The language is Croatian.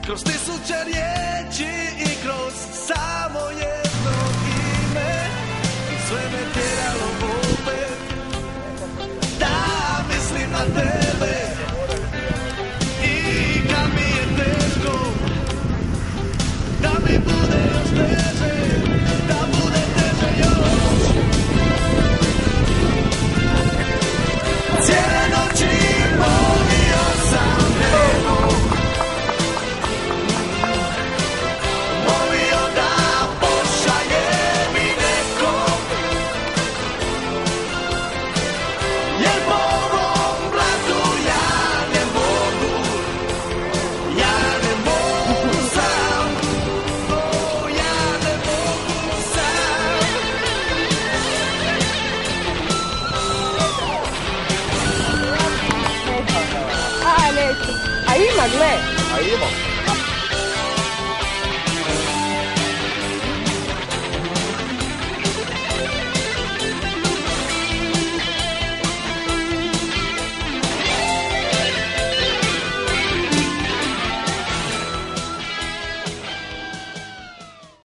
Kroz tisuće riječi i kroz samo jedno ime, sve me tjeralo opet da mislim na tebe. I kad mi je teško, da mi bude još teže, da bude teže još. Cijele noći molio sam nebo, molio da pošalje mi neko, jer po ovom blatu ja ne mogu sam, ja ne mogu sam. neću. A ima, gle. A ima.